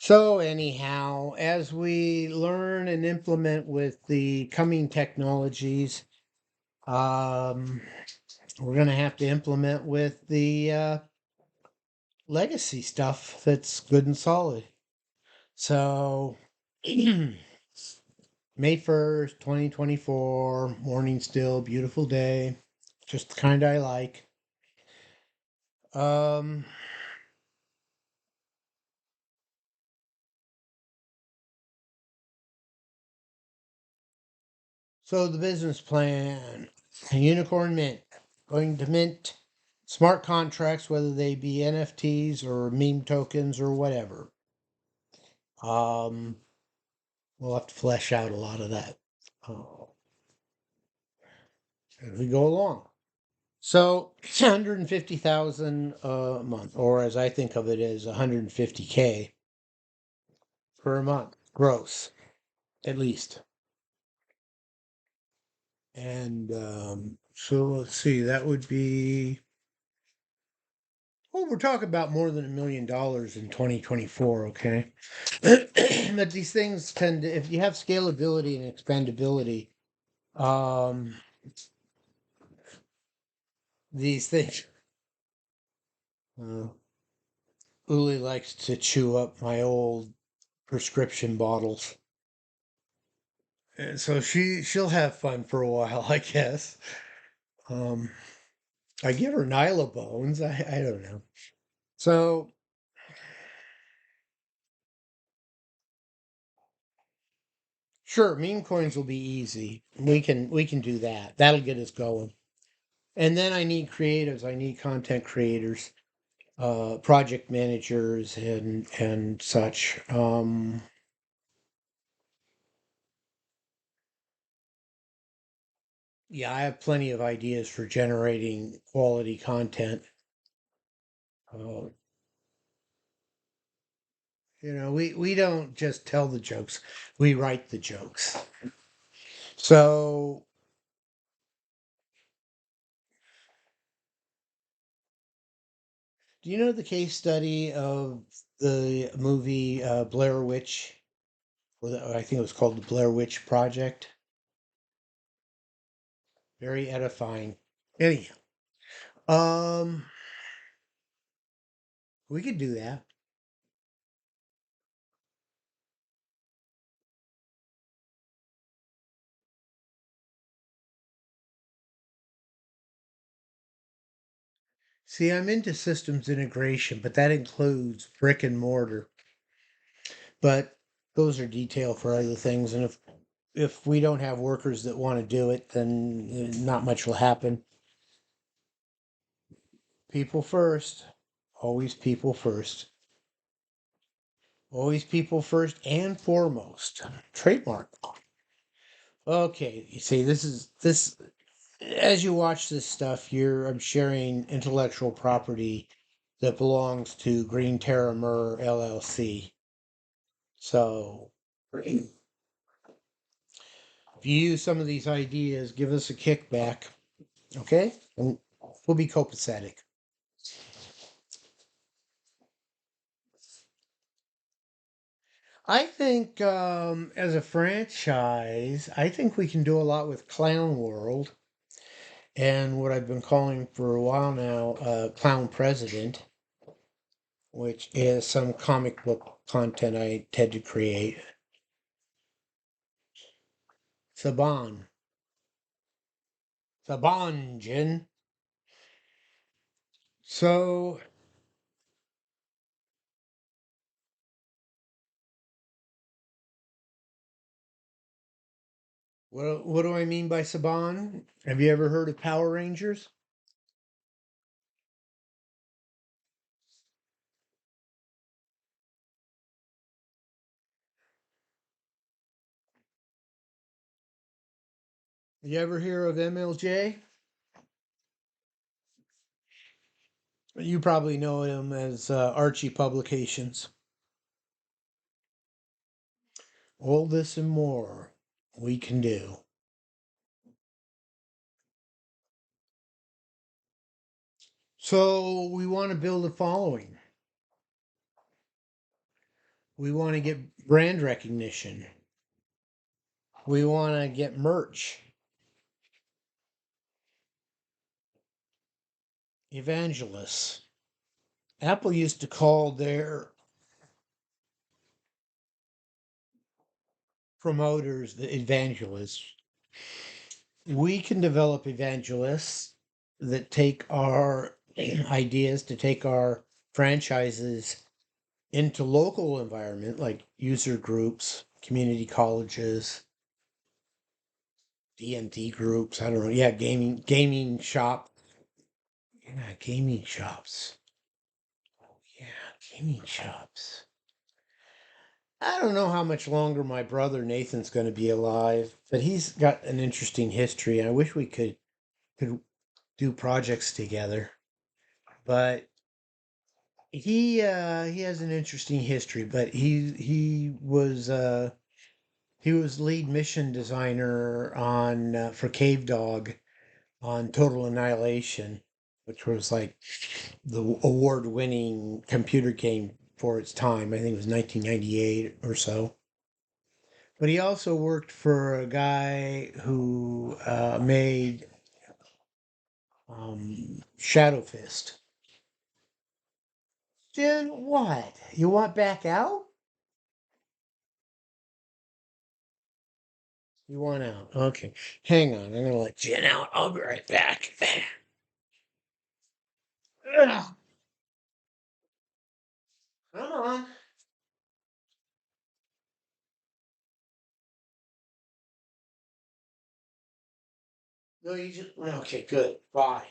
So, anyhow, as we learn and implement with the coming technologies, um, we're going to have to implement with the legacy stuff that's good and solid. So, May 1st, 2024, morning still, beautiful day, just the kind I like. Um, so the business plan, Unicorn Mint, going to mint smart contracts, whether they be NFTs or meme tokens or whatever. Um, we'll have to flesh out a lot of that uh, as we go along. So 150,000 a month, or as I think of it as 150K per month, gross, at least. And so let's see, that would be, well, we're talking about more than $1 million in 2024, okay? But these things tend to, if you have scalability and expandability, um, these things, uh, Uli likes to chew up my old prescription bottles. And so she'll have fun for a while, I guess. Um, I give her Nyla bones. I don't know. So sure, meme coins will be easy. We can do that. That'll get us going. And then I need creatives. I need content creators, project managers, and such. Yeah, I have plenty of ideas for generating quality content. Uh, we don't just tell the jokes; we write the jokes. So, do you know the case study of the movie Blair Witch? I think it was called the Blair Witch Project. Very edifying. Anyhow, um, we could do that. See, I'm into systems integration, but that includes brick and mortar. But those are detail for other things, and if we don't have workers that want to do it, then not much will happen. People first, always people first, always people first and foremost. Trademark. Okay, you see, this. As you watch this stuff, I'm sharing intellectual property that belongs to Green Terra Mer LLC. So if you use some of these ideas, give us a kickback, okay? And we'll be copacetic. I think as a franchise, I think we can do a lot with Clown World and what I've been calling for a while now, Clown President, which is some comic book content I intend to create. Saban. Sabanjan. So, what do I mean by Saban? Have you ever heard of Power Rangers? You ever hear of MLJ? You probably know him as Archie Publications. All this and more we can do. So, we want to build a following. We want to get brand recognition. We want to get merch. Evangelists. Apple used to call their promoters the evangelists. We can develop evangelists that take our ideas, to take our franchises into local environment like user groups, community colleges, D&D groups. I don't know. Yeah, gaming shop. Yeah, gaming shops. Yeah, gaming shops. I don't know how much longer my brother Nathan's going to be alive, but he's got an interesting history. I wish we could do projects together. But he has an interesting history, but he was lead mission designer on for Cave Dog on Total Annihilation, which was like the award-winning computer game for its time. I think it was 1998 or so. But he also worked for a guy who made Shadow Fist. Then what? You want back out? You want out? Okay. Hang on. I'm gonna let Jen out. I'll be right back. Ugh, come on. No, you just okay. Good. Bye.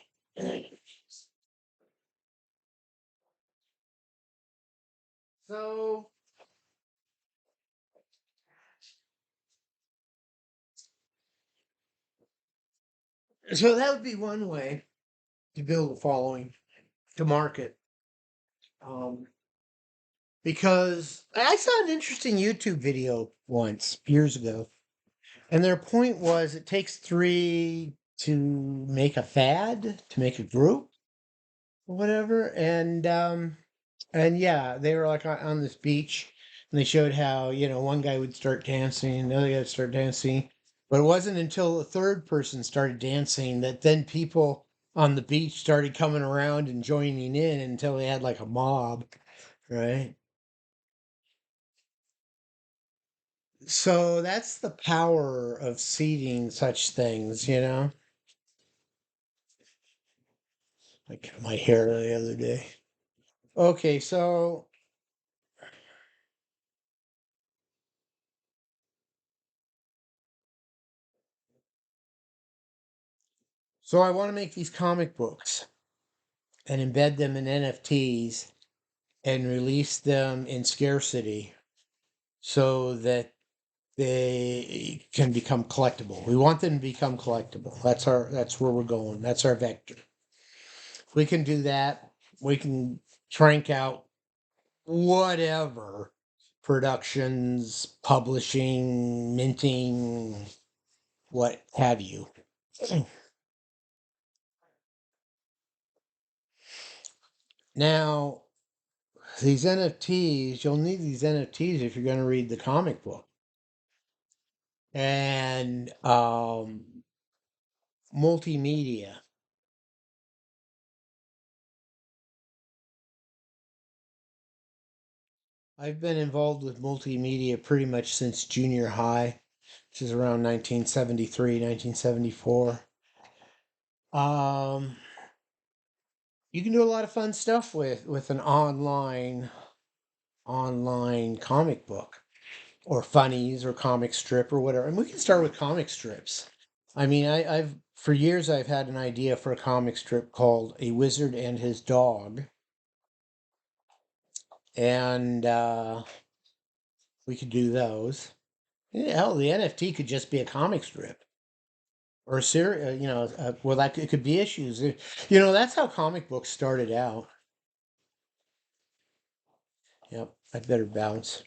So, so that would be one way to build a following, to market. Um, because I saw an interesting YouTube video once years ago, and their point was it takes three to make a fad, to make a group, or whatever, and yeah, they were like on this beach, and they showed how, one guy would start dancing, another guy would start dancing. But it wasn't until the third person started dancing that then people on the beach started coming around and joining in until they had like a mob, right? So that's the power of seeding such things. Like my hair the other day. Okay, so I want to make these comic books and embed them in NFTs and release them in scarcity so that they can become collectible. We want them to become collectible. That's where we're going. That's our vector. If we can do that, we can crank out whatever productions, publishing, minting, what have you. Now, these NFTs, you'll need these NFTs if you're going to read the comic book. And multimedia. I've been involved with multimedia pretty much since junior high, which is around 1973, 1974. Um, you can do a lot of fun stuff with an online comic book or funnies or comic strip or whatever. And we can start with comic strips. I mean, I've for years I've had an idea for a comic strip called A Wizard and His Dog. And we could do those. Yeah, hell, the NFT could just be a comic strip or a series. Well, that it could be issues. That's how comic books started out. Yep, I'd better bounce.